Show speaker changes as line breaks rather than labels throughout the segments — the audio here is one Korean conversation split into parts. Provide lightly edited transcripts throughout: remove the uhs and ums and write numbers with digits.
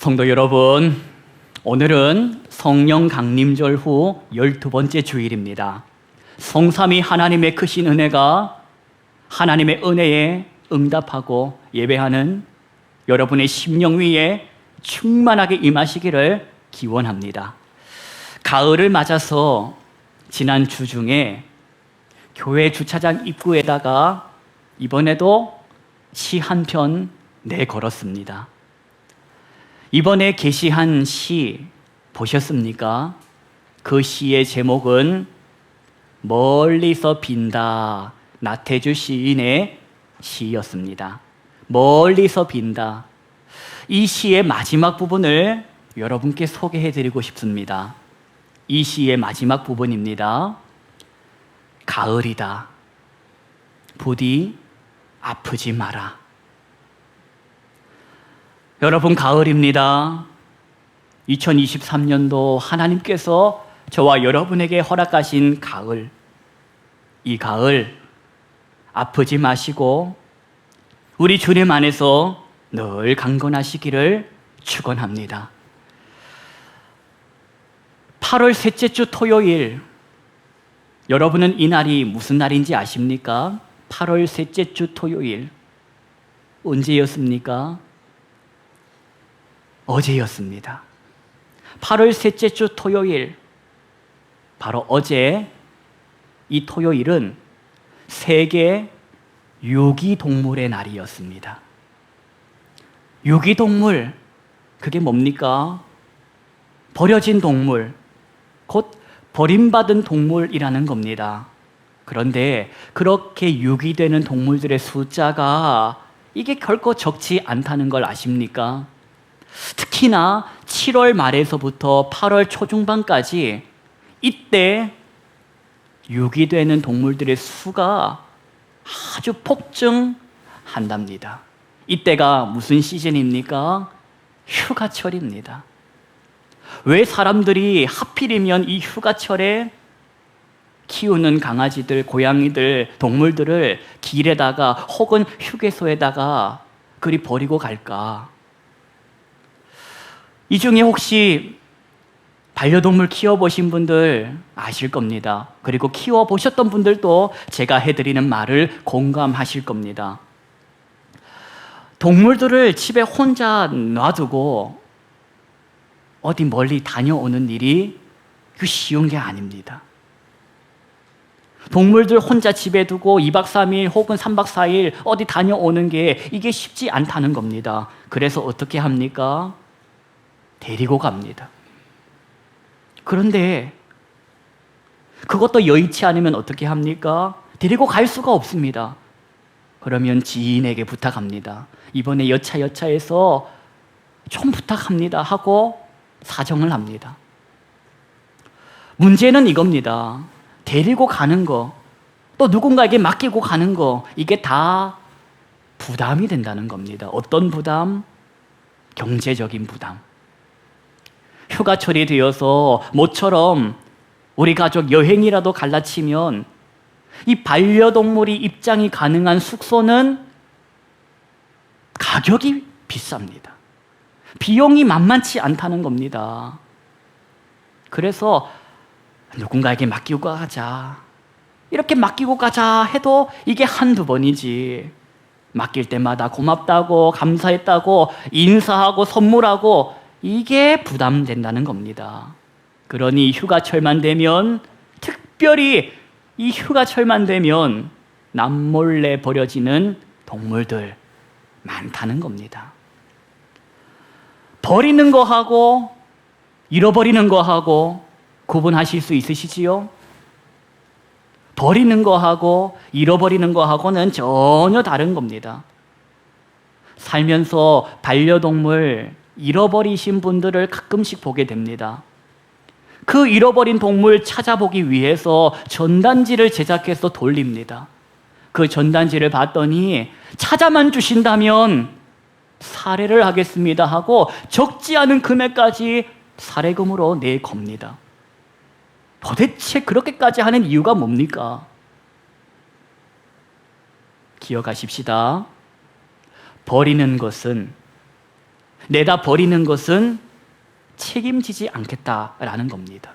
성도 여러분, 오늘은 성령 강림절 후 12번째 주일입니다. 성삼위 하나님의 크신 은혜가 하나님의 은혜에 응답하고 예배하는 여러분의 심령 위에 충만하게 임하시기를 기원합니다. 가을을 맞아서 지난 주 중에 교회 주차장 입구에다가 이번에도 시 한 편 내걸었습니다. 이번에 게시한 시 보셨습니까? 그 시의 제목은 멀리서 빈다, 나태주 시인의 시였습니다. 멀리서 빈다. 이 시의 마지막 부분을 여러분께 소개해드리고 싶습니다. 이 시의 마지막 부분입니다. 가을이다. 부디 아프지 마라. 여러분, 가을입니다. 2023년도 하나님께서 저와 여러분에게 허락하신 가을. 이 가을 아프지 마시고 우리 주님 안에서 늘 강건하시기를 축원합니다. 8월 셋째 주 토요일, 여러분은 이 날이 무슨 날인지 아십니까? 8월 셋째 주 토요일 언제였습니까? 어제였습니다. 8월 셋째 주 토요일, 바로 어제. 이 토요일은 세계 유기동물의 날이었습니다. 유기동물, 그게 뭡니까? 버려진 동물, 곧 버림받은 동물이라는 겁니다. 그런데 그렇게 유기되는 동물들의 숫자가 이게 결코 적지 않다는 걸 아십니까? 특히나 7월 말에서부터 8월 초중반까지 이때 유기되는 동물들의 수가 아주 폭증한답니다. 이때가 무슨 시즌입니까? 휴가철입니다. 왜 사람들이 하필이면 이 휴가철에 키우는 강아지들, 고양이들, 동물들을 길에다가 혹은 휴게소에다가 그리 버리고 갈까? 이 중에 혹시 반려동물 키워보신 분들 아실 겁니다. 그리고 키워보셨던 분들도 제가 해드리는 말을 공감하실 겁니다. 동물들을 집에 혼자 놔두고 어디 멀리 다녀오는 일이 쉬운 게 아닙니다. 동물들 혼자 집에 두고 2박 3일 혹은 3박 4일 어디 다녀오는 게 이게 쉽지 않다는 겁니다. 그래서 어떻게 합니까? 데리고 갑니다. 그런데 그것도 여의치 않으면 어떻게 합니까? 데리고 갈 수가 없습니다. 그러면 지인에게 부탁합니다. 이번에 여차여차해서 좀 부탁합니다 하고 사정을 합니다. 문제는 이겁니다. 데리고 가는 거, 또 누군가에게 맡기고 가는 거, 이게 다 부담이 된다는 겁니다. 어떤 부담? 경제적인 부담. 휴가철이 되어서 모처럼 우리 가족 여행이라도 갈라치면 이 반려동물이 입장이 가능한 숙소는 가격이 비쌉니다. 비용이 만만치 않다는 겁니다. 그래서 누군가에게 맡기고 가자, 이렇게 맡기고 가자 해도 이게 한두 번이지, 맡길 때마다 고맙다고 감사했다고 인사하고 선물하고 이게 부담된다는 겁니다. 그러니 휴가철만 되면, 특별히 이 휴가철만 되면 남몰래 버려지는 동물들 많다는 겁니다. 버리는 거하고 잃어버리는 거하고 구분하실 수 있으시지요? 버리는 거하고 잃어버리는 거하고는 전혀 다른 겁니다. 살면서 반려동물 잃어버리신 분들을 가끔씩 보게 됩니다. 그 잃어버린 동물 찾아보기 위해서 전단지를 제작해서 돌립니다. 그 전단지를 봤더니 찾아만 주신다면 살해를 하겠습니다 하고 적지 않은 금액까지 살해금으로 내겁니다. 도대체 그렇게까지 하는 이유가 뭡니까? 기억하십시다. 버리는 것은 내다 버리는 것은 책임지지 않겠다라는 겁니다.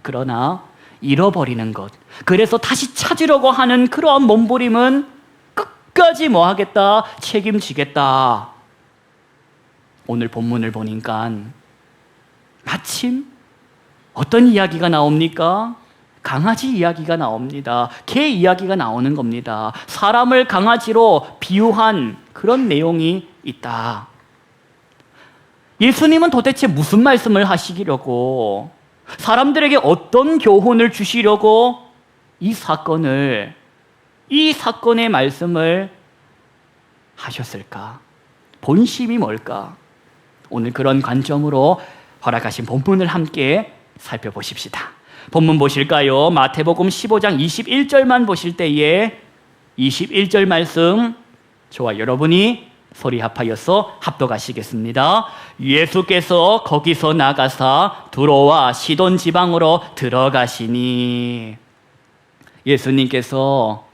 그러나 잃어버리는 것, 그래서 다시 찾으려고 하는 그러한 몸부림은 끝까지 뭐 하겠다? 책임지겠다. 오늘 본문을 보니까 마침 어떤 이야기가 나옵니까? 강아지 이야기가 나옵니다. 개 이야기가 나오는 겁니다. 사람을 강아지로 비유한 그런 내용이 있다. 예수님은 도대체 무슨 말씀을 하시려고, 사람들에게 어떤 교훈을 주시려고 이 사건의 말씀을 하셨을까? 본심이 뭘까? 오늘 그런 관점으로 허락하신 본문을 함께 살펴보십시다. 본문 보실까요? 마태복음 15장 21절만 보실 때에 21절 말씀, 저와 여러분이 소리 합하여서 합독하시겠습니다. 예수께서 거기서 나가사 두로와 시돈 지방으로 들어가시니, 예수님께서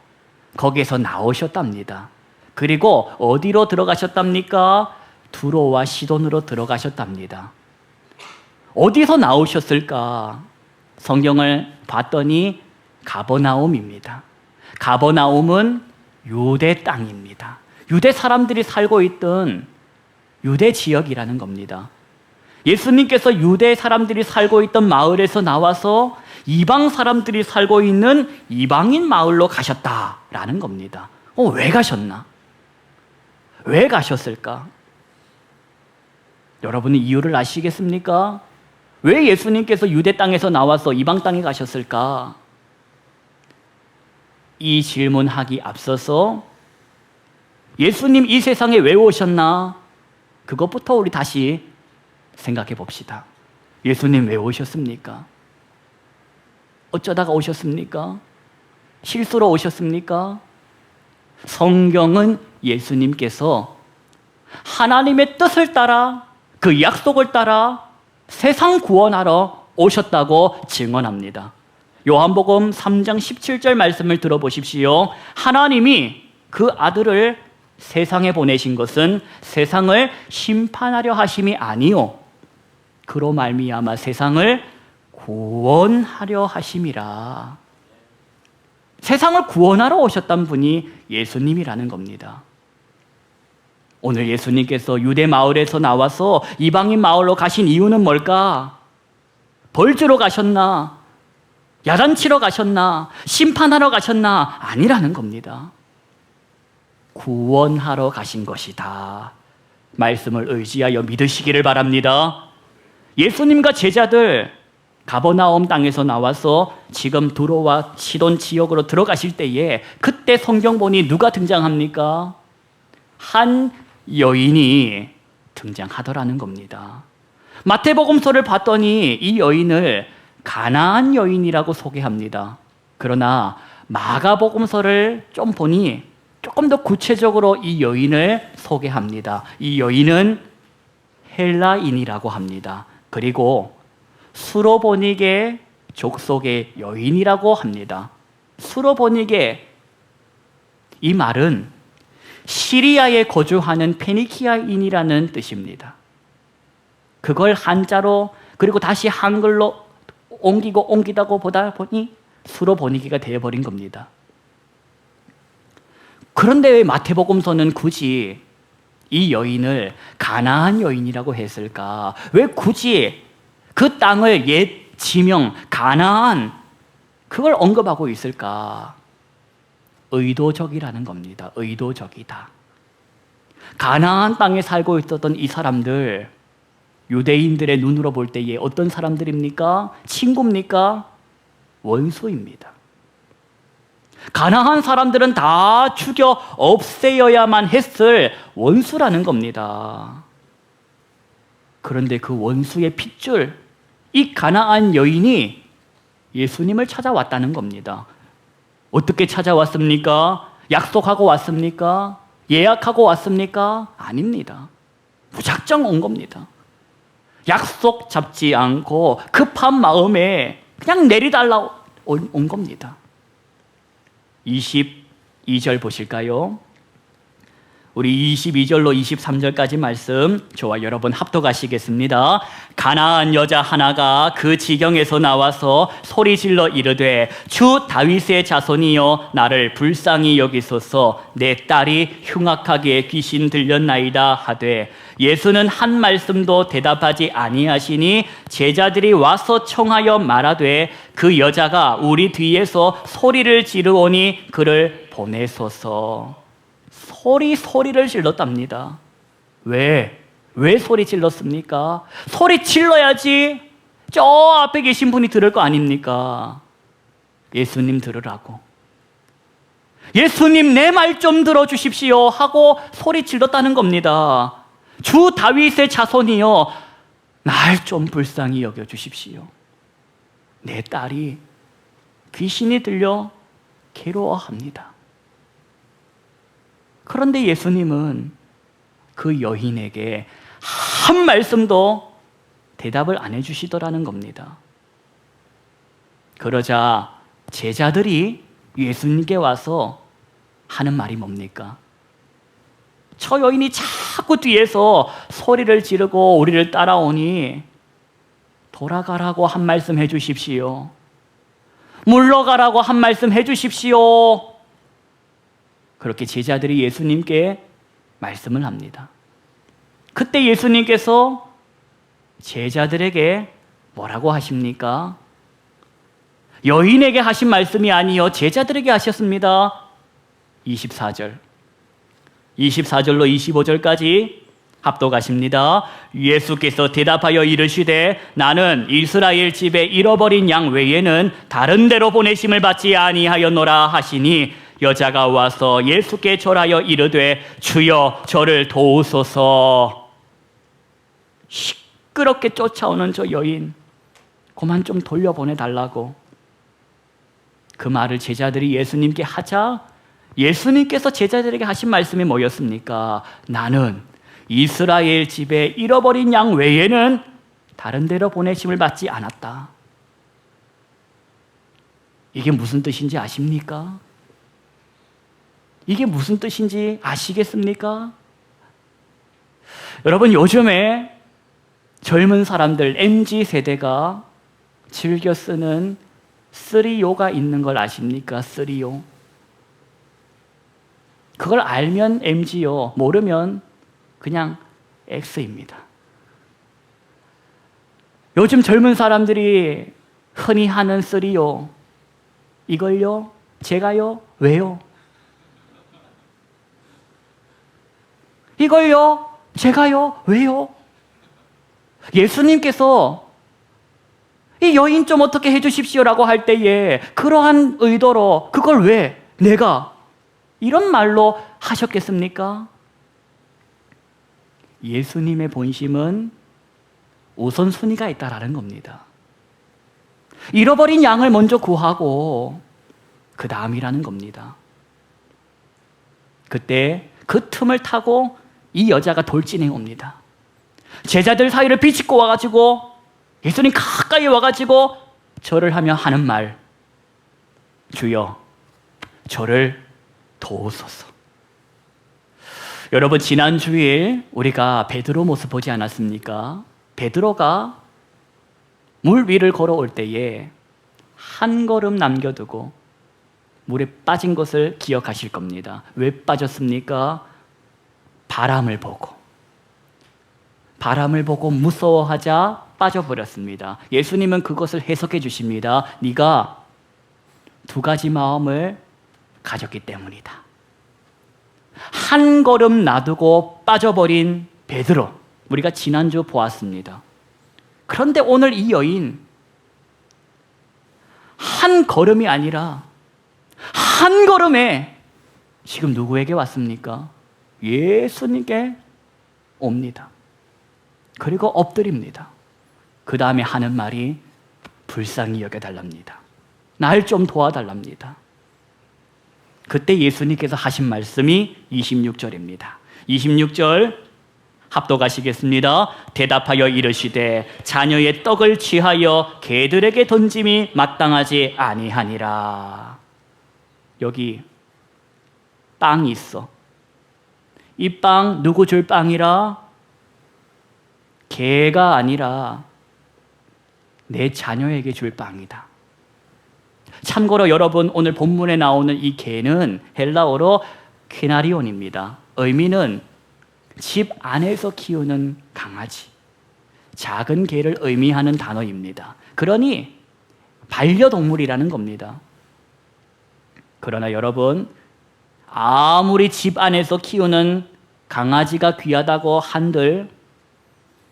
거기서 나오셨답니다. 그리고 어디로 들어가셨답니까? 두로와 시돈으로 들어가셨답니다. 어디서 나오셨을까? 성경을 봤더니 가버나움입니다. 가버나움은 유대 땅입니다. 유대 사람들이 살고 있던 유대 지역이라는 겁니다. 예수님께서 유대 사람들이 살고 있던 마을에서 나와서 이방 사람들이 살고 있는 이방인 마을로 가셨다라는 겁니다. 왜 가셨나? 왜 가셨을까? 여러분은 이유를 아시겠습니까? 왜 예수님께서 유대 땅에서 나와서 이방 땅에 가셨을까? 이 질문하기 앞서서 예수님 이 세상에 왜 오셨나? 그것부터 우리 다시 생각해 봅시다. 예수님 왜 오셨습니까? 어쩌다가 오셨습니까? 실수로 오셨습니까? 성경은 예수님께서 하나님의 뜻을 따라, 그 약속을 따라 세상 구원하러 오셨다고 증언합니다. 요한복음 3장 17절 말씀을 들어보십시오. 하나님이 그 아들을 세상에 보내신 것은 세상을 심판하려 하심이 아니요 그로 말미암아 세상을 구원하려 하심이라. 세상을 구원하러 오셨던 분이 예수님이라는 겁니다. 오늘 예수님께서 유대 마을에서 나와서 이방인 마을로 가신 이유는 뭘까? 벌 주러 가셨나? 야단치러 가셨나? 심판하러 가셨나? 아니라는 겁니다. 구원하러 가신 것이다. 말씀을 의지하여 믿으시기를 바랍니다. 예수님과 제자들 가버나움 땅에서 나와서 지금 두로와 시돈 지역으로 들어가실 때에 그때 성경 보니 누가 등장합니까? 한 여인이 등장하더라는 겁니다. 마태복음서를 봤더니 이 여인을 가나안 여인이라고 소개합니다. 그러나 마가복음서를 좀 보니 조금 더 구체적으로 이 여인을 소개합니다. 이 여인은 헬라인이라고 합니다. 그리고 수로보니게 족속의 여인이라고 합니다. 수로보니게, 이 말은 시리아에 거주하는 페니키아인이라는 뜻입니다. 그걸 한자로 그리고 다시 한글로 옮기다고 보다 보니 수로보니게가 되어버린 겁니다. 그런데 왜 마태복음서는 굳이 이 여인을 가나안 여인이라고 했을까? 왜 굳이 그 땅을 옛 지명 가나안 그걸 언급하고 있을까? 의도적이라는 겁니다. 의도적이다. 가나안 땅에 살고 있었던 이 사람들, 유대인들의 눈으로 볼 때에 어떤 사람들입니까? 친구입니까? 원수입니다. 가나안 사람들은 다 죽여 없애야만 했을 원수라는 겁니다. 그런데 그 원수의 핏줄, 이 가나안 여인이 예수님을 찾아왔다는 겁니다. 어떻게 찾아왔습니까? 약속하고 왔습니까? 예약하고 왔습니까? 아닙니다. 무작정 온 겁니다. 약속 잡지 않고 급한 마음에 그냥 내리달라 온 겁니다. 22절 보실까요? 우리 22절로 23절까지 말씀 저와 여러분 합독하시겠습니다. 가나안 여자 하나가 그 지경에서 나와서 소리질러 이르되 주 다윗의 자손이여 나를 불쌍히 여기소서 내 딸이 흉악하게 귀신 들렸나이다 하되 예수는 한 말씀도 대답하지 아니하시니 제자들이 와서 청하여 말하되 그 여자가 우리 뒤에서 소리를 지르오니 그를 보내소서. 소리를 질렀답니다. 왜 소리 질렀습니까? 소리 질러야지 저 앞에 계신 분이 들을 거 아닙니까? 예수님 들으라고. 예수님 내 말 좀 들어주십시오 하고 소리 질렀다는 겁니다. 주 다윗의 자손이여 날 좀 불쌍히 여겨주십시오. 내 딸이 귀신이 들려 괴로워합니다. 그런데 예수님은 그 여인에게 한 말씀도 대답을 안 해주시더라는 겁니다. 그러자 제자들이 예수님께 와서 하는 말이 뭡니까? 저 여인이 자꾸 뒤에서 소리를 지르고 우리를 따라오니 돌아가라고 한 말씀 해주십시오. 물러가라고 한 말씀 해주십시오. 그렇게 제자들이 예수님께 말씀을 합니다. 그때 예수님께서 제자들에게 뭐라고 하십니까? 여인에게 하신 말씀이 아니요 제자들에게 하셨습니다. 24절로 25절까지 합독하십니다. 예수께서 대답하여 이르시되 나는 이스라엘 집에 잃어버린 양 외에는 다른 데로 보내심을 받지 아니하였노라 하시니 여자가 와서 예수께 절하여 이르되 주여 저를 도우소서. 시끄럽게 쫓아오는 저 여인 그만 좀 돌려보내달라고 그 말을 제자들이 예수님께 하자 예수님께서 제자들에게 하신 말씀이 뭐였습니까? 나는 이스라엘 집에 잃어버린 양 외에는 다른 데로 보내심을 받지 않았다. 이게 무슨 뜻인지 아십니까? 이게 무슨 뜻인지 아시겠습니까? 여러분 요즘에 젊은 사람들 MZ세대가 즐겨 쓰는 쓰리요가 있는 걸 아십니까? 쓰리요. 그걸 알면 MZ요, 모르면 그냥 X입니다. 요즘 젊은 사람들이 흔히 하는 쓰리요, 이걸요? 제가요? 왜요? 이걸요? 제가요? 왜요? 예수님께서 이 여인 좀 어떻게 해주십시오라고 할 때에 그러한 의도로 그걸 왜 내가 이런 말로 하셨겠습니까? 예수님의 본심은 우선순위가 있다라는 겁니다. 잃어버린 양을 먼저 구하고 그 다음이라는 겁니다. 그때 그 틈을 타고 이 여자가 돌진해 옵니다. 제자들 사이를 비집고 와가지고 예수님 가까이 와가지고 절을 하며 하는 말, 주여 저를 도우소서. 여러분 지난 주일 우리가 베드로 모습 보지 않았습니까? 베드로가 물 위를 걸어올 때에 한 걸음 남겨두고 물에 빠진 것을 기억하실 겁니다. 왜 빠졌습니까? 바람을 보고 무서워하자 빠져버렸습니다. 예수님은 그것을 해석해 주십니다. 네가 두 가지 마음을 가졌기 때문이다. 한 걸음 놔두고 빠져버린 베드로, 우리가 지난주 보았습니다. 그런데 오늘 이 여인 한 걸음이 아니라 한 걸음에 지금 누구에게 왔습니까? 예수님께 옵니다. 그리고 엎드립니다. 그 다음에 하는 말이 불쌍히 여겨달랍니다. 날 좀 도와달랍니다. 그때 예수님께서 하신 말씀이 26절입니다. 26절 합독하시겠습니다. 대답하여 이르시되 자녀의 떡을 취하여 개들에게 던짐이 마땅하지 아니하니라. 여기 빵이 있어. 이 빵 누구 줄 빵이라? 개가 아니라 내 자녀에게 줄 빵이다. 참고로 여러분, 오늘 본문에 나오는 이 개는 헬라어로 퀴나리온입니다. 의미는 집 안에서 키우는 강아지, 작은 개를 의미하는 단어입니다. 그러니 반려동물이라는 겁니다. 그러나 여러분, 아무리 집 안에서 키우는 강아지가 귀하다고 한들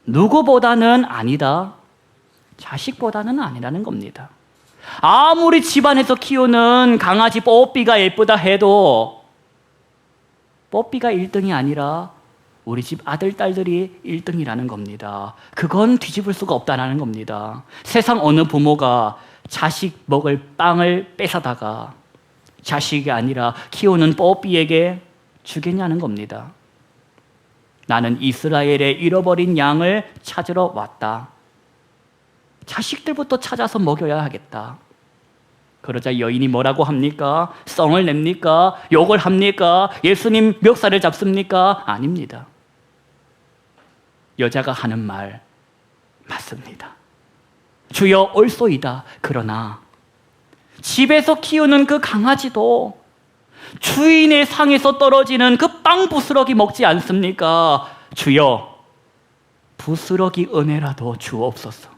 누구보다는 아니다. 자식보다는 아니라는 겁니다. 아무리 집안에서 키우는 강아지 뽀삐가 예쁘다 해도 뽀삐가 1등이 아니라 우리 집 아들, 딸들이 1등이라는 겁니다. 그건 뒤집을 수가 없다는 겁니다. 세상 어느 부모가 자식 먹을 빵을 뺏어다가 자식이 아니라 키우는 뽀삐에게 주겠냐는 겁니다. 나는 이스라엘의 잃어버린 양을 찾으러 왔다. 자식들부터 찾아서 먹여야 하겠다. 그러자 여인이 뭐라고 합니까? 썽을 냅니까? 욕을 합니까? 예수님 멱살을 잡습니까? 아닙니다. 여자가 하는 말 맞습니다. 주여 올소이다. 그러나 집에서 키우는 그 강아지도 주인의 상에서 떨어지는 그 빵 부스러기 먹지 않습니까? 주여, 부스러기 은혜라도 주옵소서.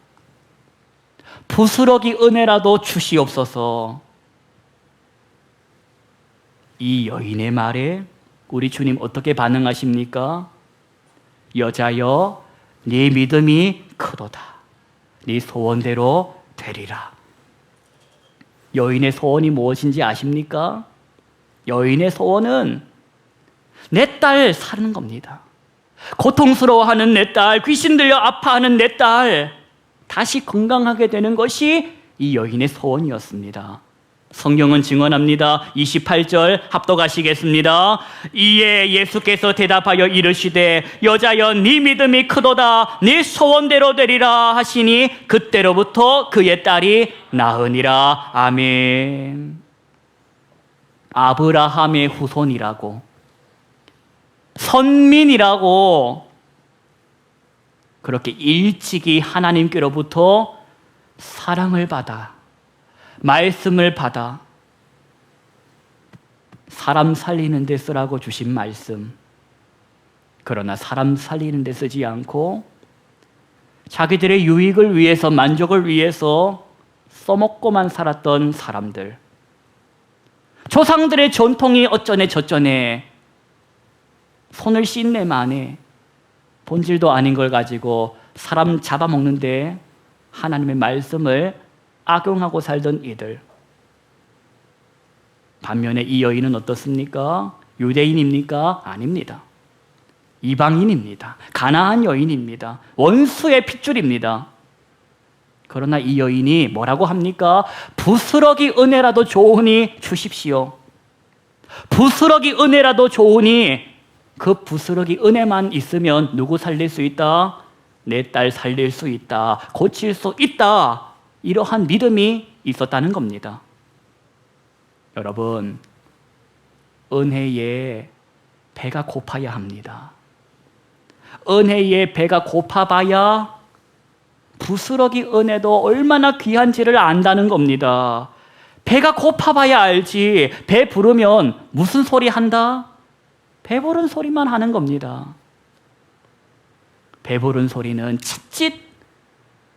부스러기 은혜라도 주시옵소서. 이 여인의 말에 우리 주님 어떻게 반응하십니까? 여자여, 네 믿음이 크도다. 네 소원대로 되리라. 여인의 소원이 무엇인지 아십니까? 여인의 소원은 내 딸 사는 겁니다. 고통스러워하는 내 딸, 귀신 들려 아파하는 내 딸, 다시 건강하게 되는 것이 이 여인의 소원이었습니다. 성경은 증언합니다. 28절 합독하시겠습니다. 이에 예수께서 대답하여 이르시되 여자여 네 믿음이 크도다. 네 소원대로 되리라 하시니 그때로부터 그의 딸이 나으니라. 아멘. 아브라함의 후손이라고, 선민이라고 그렇게 일찍이 하나님께로부터 사랑을 받아, 말씀을 받아 사람 살리는 데 쓰라고 주신 말씀, 그러나 사람 살리는 데 쓰지 않고 자기들의 유익을 위해서, 만족을 위해서 써먹고만 살았던 사람들, 조상들의 전통이 어쩌네 저쩌네, 손을 씻네 마네, 본질도 아닌 걸 가지고 사람 잡아먹는데 하나님의 말씀을 악용하고 살던 이들. 반면에 이 여인은 어떻습니까? 유대인입니까? 아닙니다. 이방인입니다. 가나안 여인입니다. 원수의 핏줄입니다. 그러나 이 여인이 뭐라고 합니까? 부스러기 은혜라도 좋으니 주십시오. 부스러기 은혜라도 좋으니, 그 부스러기 은혜만 있으면 누구 살릴 수 있다? 내 딸 살릴 수 있다. 고칠 수 있다. 이러한 믿음이 있었다는 겁니다. 여러분, 은혜에 배가 고파야 합니다. 은혜에 배가 고파봐야 부스러기 은혜도 얼마나 귀한지를 안다는 겁니다. 배가 고파봐야 알지. 배 부르면 무슨 소리 한다? 배부른 소리만 하는 겁니다. 배부른 소리는 칫칫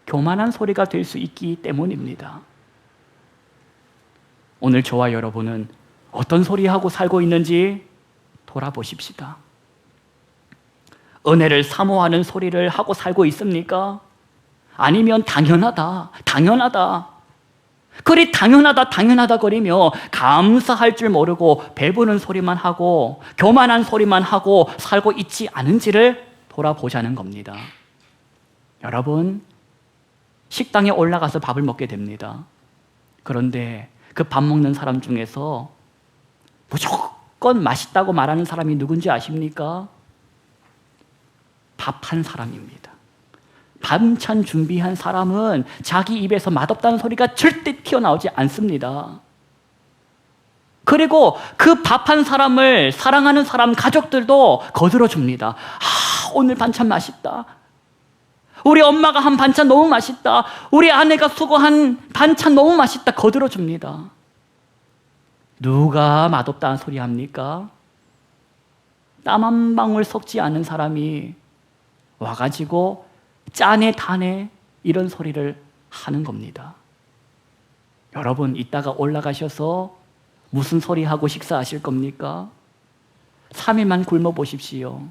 교만한 소리가 될 수 있기 때문입니다. 오늘 저와 여러분은 어떤 소리하고 살고 있는지 돌아보십시다. 은혜를 사모하는 소리를 하고 살고 있습니까? 아니면 당연하다, 당연하다, 그리 당연하다 거리며 감사할 줄 모르고 배부른 소리만 하고 교만한 소리만 하고 살고 있지 않은지를 돌아보자는 겁니다. 여러분, 식당에 올라가서 밥을 먹게 됩니다. 그런데 그 밥 먹는 사람 중에서 무조건 맛있다고 말하는 사람이 누군지 아십니까? 밥 한 사람입니다. 반찬 준비한 사람은 자기 입에서 맛없다는 소리가 절대 튀어나오지 않습니다. 그리고 그 밥한 사람을 사랑하는 사람 가족들도 거들어 줍니다. 오늘 반찬 맛있다. 우리 엄마가 한 반찬 너무 맛있다. 우리 아내가 수고한 반찬 너무 맛있다. 거들어 줍니다. 누가 맛없다는 소리 합니까? 땀 한 방울 섞지 않은 사람이 와가지고 짜네 다네 이런 소리를 하는 겁니다. 여러분, 이따가 올라가셔서 무슨 소리 하고 식사하실 겁니까? 3일만 굶어 보십시오.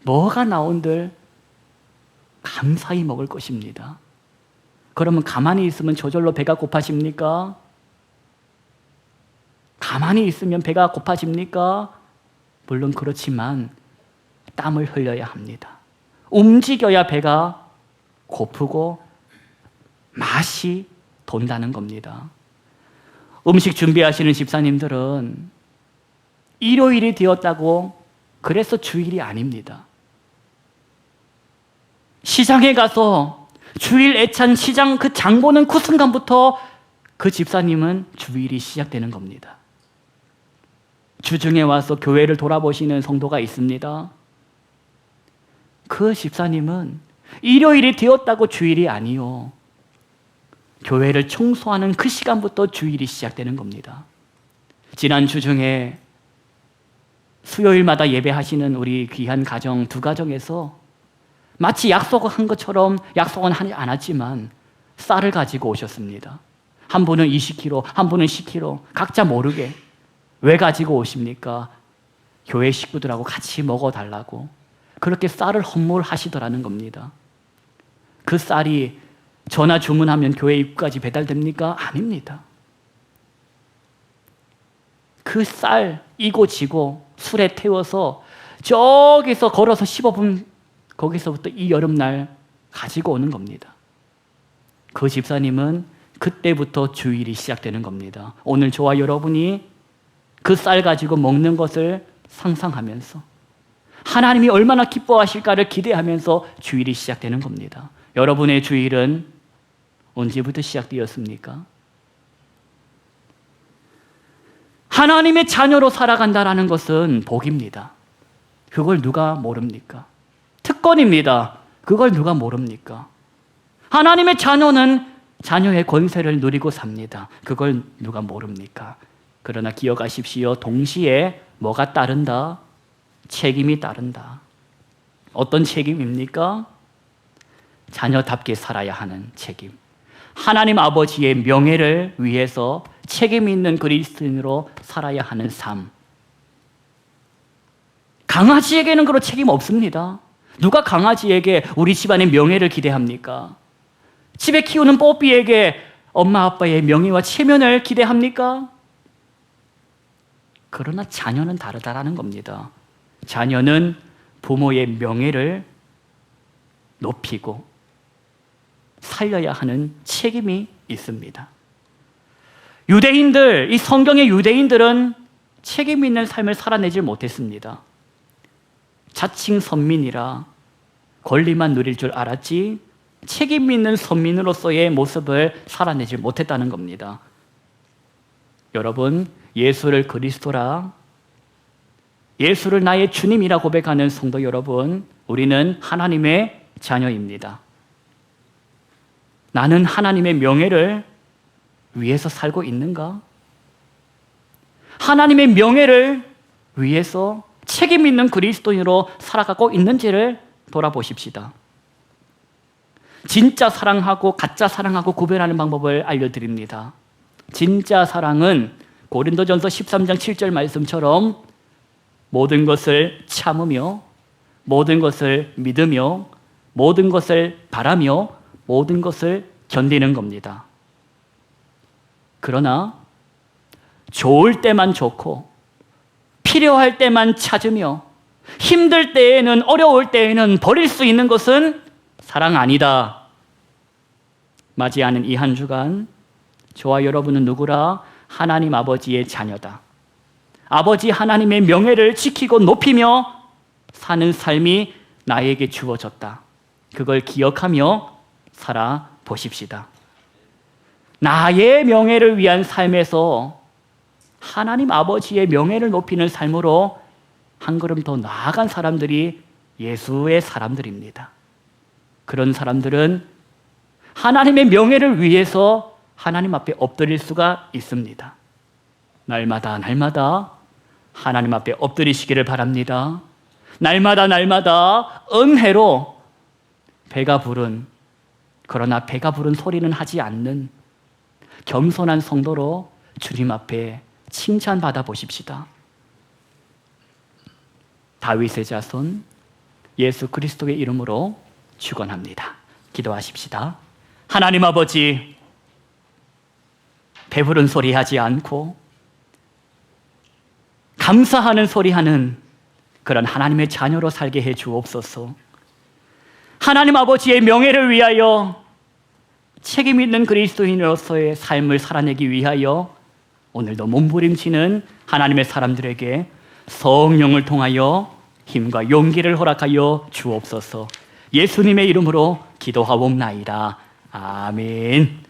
뭐가 나온들 감사히 먹을 것입니다. 그러면 가만히 있으면 저절로 배가 고파집니까? 가만히 있으면 배가 고파집니까? 물론 그렇지만 땀을 흘려야 합니다. 움직여야 배가 고프고 맛이 돈다는 겁니다. 음식 준비하시는 집사님들은 일요일이 되었다고 그래서 주일이 아닙니다. 시장에 가서 주일 애찬 시장 그 장 보는 그 순간부터 그 집사님은 주일이 시작되는 겁니다. 주중에 와서 교회를 돌아보시는 성도가 있습니다. 그 집사님은 일요일이 되었다고 주일이 아니요. 교회를 청소하는 그 시간부터 주일이 시작되는 겁니다. 지난 주중에 수요일마다 예배하시는 우리 귀한 가정 두 가정에서 마치 약속을 한 것처럼 약속은 하지 않았지만 쌀을 가지고 오셨습니다. 한 분은 20kg, 한 분은 10kg, 각자 모르게. 왜 가지고 오십니까? 교회 식구들하고 같이 먹어달라고. 그렇게 쌀을 헌물하시더라는 겁니다. 그 쌀이 전화 주문하면 교회 입구까지 배달됩니까? 아닙니다. 그 쌀 이고 지고 술에 태워서 저기서 걸어서 15분 거기서부터 이 여름날 가지고 오는 겁니다. 그 집사님은 그때부터 주일이 시작되는 겁니다. 오늘 저와 여러분이 그 쌀 가지고 먹는 것을 상상하면서 하나님이 얼마나 기뻐하실까를 기대하면서 주일이 시작되는 겁니다. 여러분의 주일은 언제부터 시작되었습니까? 하나님의 자녀로 살아간다는 것은 복입니다. 그걸 누가 모릅니까? 특권입니다. 그걸 누가 모릅니까? 하나님의 자녀는 자녀의 권세를 누리고 삽니다. 그걸 누가 모릅니까? 그러나 기억하십시오. 동시에 뭐가 따른다? 책임이 따른다. 어떤 책임입니까? 자녀답게 살아야 하는 책임. 하나님 아버지의 명예를 위해서 책임 있는 그리스도인으로 살아야 하는 삶. 강아지에게는 그런 책임 없습니다. 누가 강아지에게 우리 집안의 명예를 기대합니까? 집에 키우는 뽀삐에게 엄마 아빠의 명예와 체면을 기대합니까? 그러나 자녀는 다르다라는 겁니다. 자녀는 부모의 명예를 높이고 살려야 하는 책임이 있습니다. 유대인들, 이 성경의 유대인들은 책임 있는 삶을 살아내질 못했습니다. 자칭 선민이라 권리만 누릴 줄 알았지 책임 있는 선민으로서의 모습을 살아내질 못했다는 겁니다. 여러분, 예수를 그리스도라, 예수를 나의 주님이라 고백하는 성도 여러분, 우리는 하나님의 자녀입니다. 나는 하나님의 명예를 위해서 살고 있는가? 하나님의 명예를 위해서 책임 있는 그리스도인으로 살아가고 있는지를 돌아보십시다. 진짜 사랑하고 가짜 사랑하고 구별하는 방법을 알려드립니다. 진짜 사랑은 고린도전서 13장 7절 말씀처럼 모든 것을 참으며 모든 것을 믿으며 모든 것을 바라며 모든 것을 견디는 겁니다. 그러나 좋을 때만 좋고 필요할 때만 찾으며 힘들 때에는 어려울 때에는 버릴 수 있는 것은 사랑 아니다. 맞이하는 이 한 주간 저와 여러분은 누구라? 하나님 아버지의 자녀다. 아버지 하나님의 명예를 지키고 높이며 사는 삶이 나에게 주어졌다. 그걸 기억하며 살아보십시다. 나의 명예를 위한 삶에서 하나님 아버지의 명예를 높이는 삶으로 한 걸음 더 나아간 사람들이 예수의 사람들입니다. 그런 사람들은 하나님의 명예를 위해서 하나님 앞에 엎드릴 수가 있습니다. 날마다 하나님 앞에 엎드리시기를 바랍니다. 날마다 은혜로 그러나 배가 부른 소리는 하지 않는 겸손한 성도로 주님 앞에 칭찬받아 보십시다. 다윗의 자손 예수 그리스도의 이름으로 축원합니다. 기도하십시다. 하나님 아버지, 배부른 소리 하지 않고 감사하는 소리 하는 그런 하나님의 자녀로 살게 해 주옵소서. 하나님 아버지의 명예를 위하여 책임 있는 그리스도인으로서의 삶을 살아내기 위하여 오늘도 몸부림치는 하나님의 사람들에게 성령을 통하여 힘과 용기를 허락하여 주옵소서. 예수님의 이름으로 기도하옵나이다. 아멘.